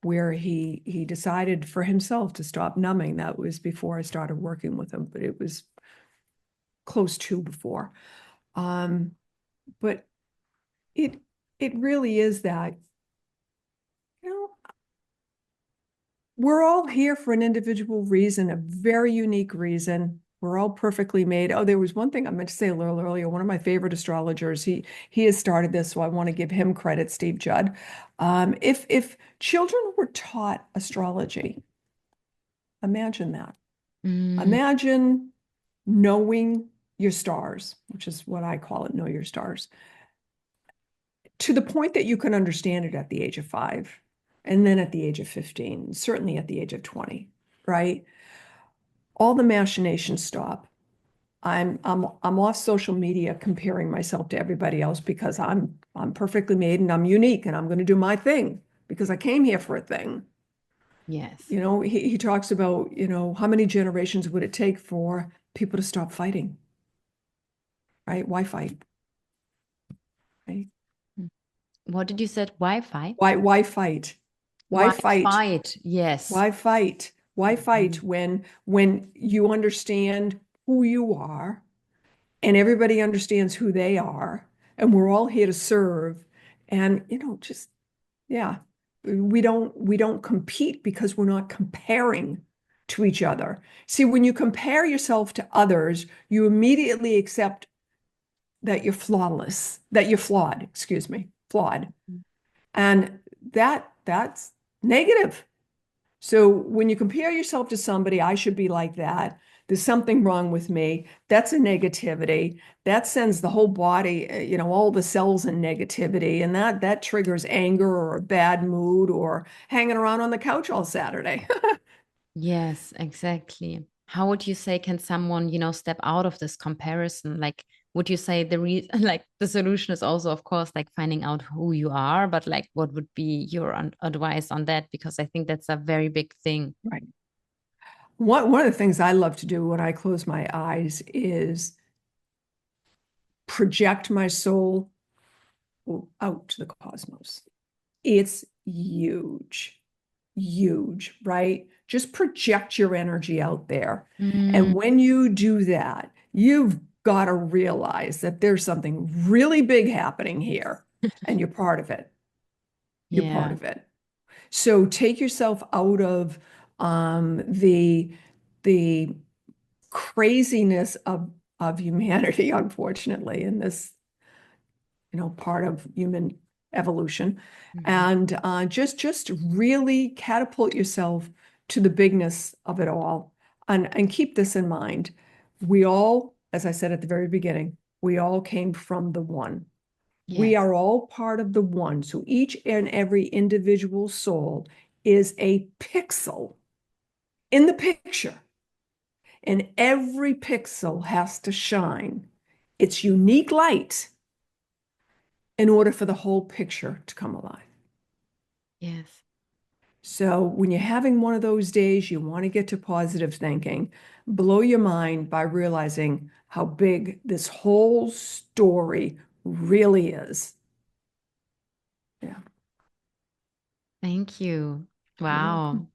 where he decided for himself to stop numbing. That was before I started working with him, but it was close to before. Um, but it it really is that, you know, we're all here for an individual reason, a very unique reason. We're all perfectly made. Oh, there was one thing I meant to say a little earlier. One of my favorite astrologers, he has started this, so I want to give him credit, Steve Judd. If children were taught astrology, imagine that. Mm, Imagine knowing your stars, which is what I call it, know your stars, to the point that you can understand it at the age of 5, and then at the age of 15, certainly at the age of 20, right? All the machinations stop. I'm off social media comparing myself to everybody else because I'm perfectly made and I'm unique and I'm going to do my thing because I came here for a thing. yes. You know, he talks about, how many generations would it take for people to stop fighting, right? Why fight, right? Mm. What did you said? Wi-Fi? Why fight? Why Why fight? fight? Yes. Why fight? Why Mhm. fight when you understand who you are and everybody understands who they are and we're all here to serve and just yeah, we don't compete because we're not comparing to each other. See, when you compare yourself to others, you immediately accept that you're flawless, that you're flawed, excuse me, flawed. And that's negative. So when you compare yourself to somebody, I should be like that. There's something wrong with me. That's a negativity. That sends the whole body, all the cells in negativity, and that triggers anger or a bad mood or hanging around on the couch all Saturday. Yes, exactly. How would you say can someone, step out of this comparison? Like, would you say like the solution is also, of course, like finding out who you are, but like what would be your advice on that? Because I think that's a very big thing. Right. One of the things I love to do when I close my eyes is project my soul out to the cosmos. It's huge, huge, right? Just project your energy out there. Mm, And when you do that, you've got to realize that there's something really big happening here, and you're part of it. You're part yeah. of it. So take yourself out of the craziness of humanity, unfortunately, in this, part of human evolution, Mhm. and just really catapult yourself to the bigness of it all. And keep this in mind. We all, as I said at the very beginning, we all came from the one. We Yes. are all part of the one. So each and every individual soul is a pixel in the picture, and every pixel has to shine its unique light in order for the whole picture to come alive. Yes. So when you're having one of those days, you want to get to positive thinking, blow your mind by realizing how big this whole story really is. Yeah, Thank you. you're Wow. welcome.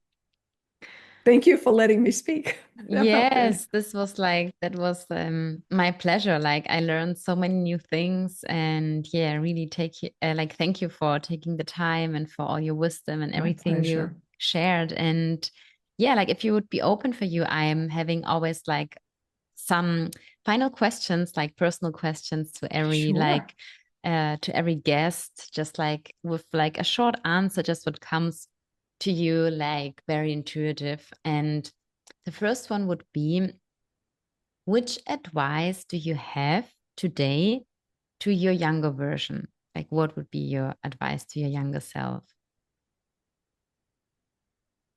Thank you for letting me speak. That felt good. Yes, this was like that was my pleasure. Like I learned so many new things, and yeah, really like thank you for taking the time and for all your wisdom and My everything you pleasure. shared. And yeah, like if you would be open for you, I'm having always like some final questions, like personal questions Sure. to every guest, just like with like a short answer, just what comes to you, like very intuitive. And the first one would be, which advice do you have today to your younger version? Like, what would be your advice to your younger self?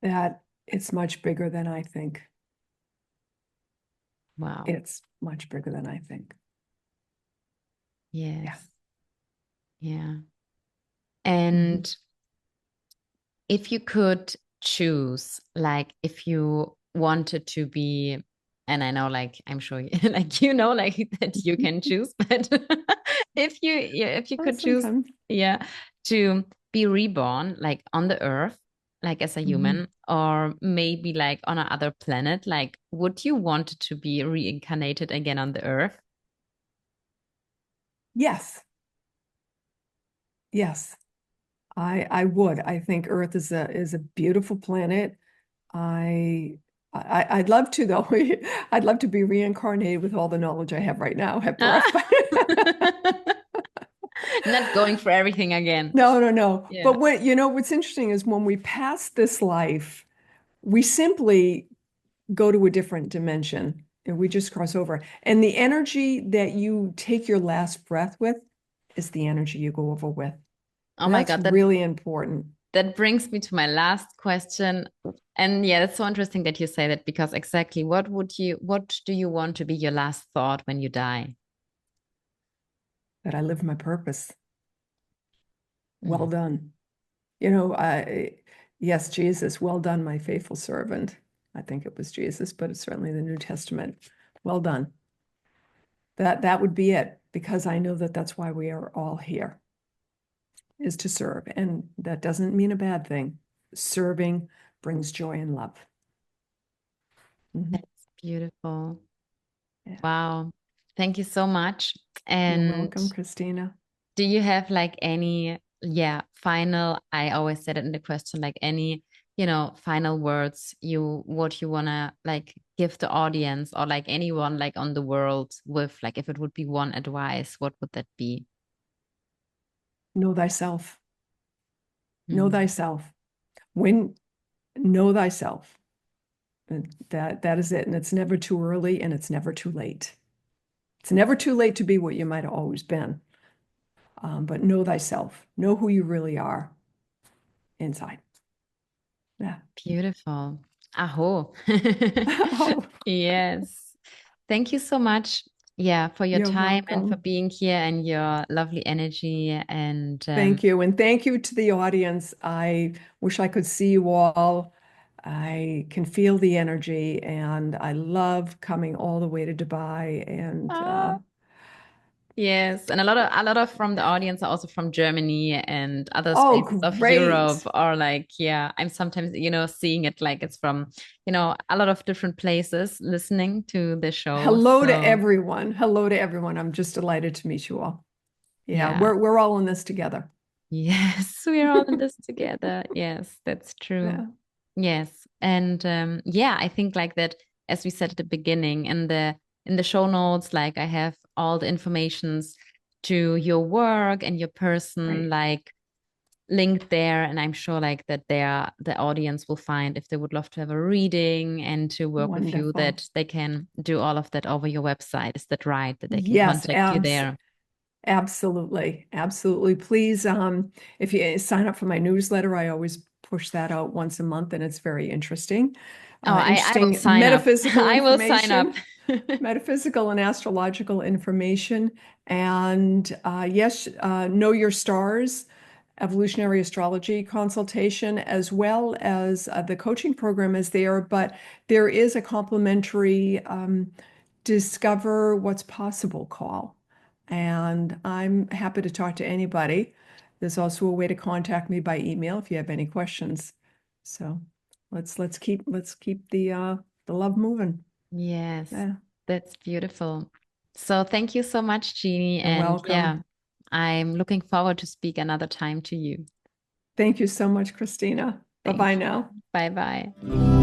That it's much bigger than I think. Wow. It's much bigger than I think. Yeah. Yes. Yeah. Mhm. And if you could choose, like, if you wanted to be, and I know, like, I'm sure, like, like that you can choose, but if you Well, could choose, sometimes. yeah, to be reborn, like on the earth, like as a Mhm. human, or maybe like on another planet, like, would you want to be reincarnated again on the earth? Yes. Yes. I would. I think Earth is a beautiful planet. I I'd love to though. I'd love to be reincarnated with all the knowledge I have right now at birth. Ah! Not going for everything again. No, no, no. Yeah. But what's interesting is when we pass this life, we simply go to a different dimension and we just cross over. And the energy that you take your last breath with is the energy you go over with. Oh my That's God, that really important. that brings me to my last question. And yeah, it's so interesting that you say that because exactly what do you want to be your last thought when you die? That I live my purpose. Well Mm, done. Yes, Jesus, well done, my faithful servant. I think it was Jesus, but it's certainly the New Testament. Well done. That would be it, because I know that that's why we are all here, is to serve. And that doesn't mean a bad thing. Serving brings joy and love. Mhm. that's beautiful. Yeah. Wow. Thank you so much. You're And welcome, Kristina. do you have like any, yeah, final, I always said it in the question, like any, final words what you wanna like give the audience or like anyone like on the world with like if it would be one advice, what would that be? Know thyself. Know Mm, thyself. When know thyself. And that is it. And it's never too early and it's never too late. It's never too late to be what you might have always been. But know thyself. Know who you really are inside. Yeah. beautiful. Aho. Oh, Yes. Thank you so much. Yeah, for your you're time and for welcome. being here and your lovely energy. And Thank you. And thank you to the audience. I wish I could see you all. I can feel the energy and I love coming all the way to Dubai. And ah, yes, and a lot of from the audience are also from Germany and other oh, spaces of Europe, great. or like, yeah, I'm sometimes, seeing it like it's from, a lot of different places listening to the show. Hello to So everyone. Hello to everyone. I'm just delighted to meet you all. Yeah, yeah, we're all in this together. Yes, we are all in this together. Yes, that's true. Yeah, Yes. And yeah, I think like that, as we said at the beginning, in the show notes, like I have all the informations to your work and your person, right. like linked there. And I'm sure like that the audience will find if they would love to have a reading and to work with you, Wonderful. that they can do all of that over your website. Is that right? That they can Yes, contact you there. absolutely. Absolutely. Please, if you sign up for my newsletter, I always push that out once a month, and it's very interesting. Oh, I will Interesting sign up. metaphysical I will sign up. information, metaphysical and astrological information. And yes, know your stars, evolutionary astrology consultation, as well as the coaching program is there. But there is a complimentary discover what's possible call. And I'm happy to talk to anybody. There's also a way to contact me by email if you have any questions. So let's keep the love moving. Yes, Yeah, that's beautiful. So thank you so much, Jeannie. you're And yeah, welcome. I'm looking forward to speak another time to you. Thank you so much, Kristina. Bye-bye Thank you. now. Bye bye.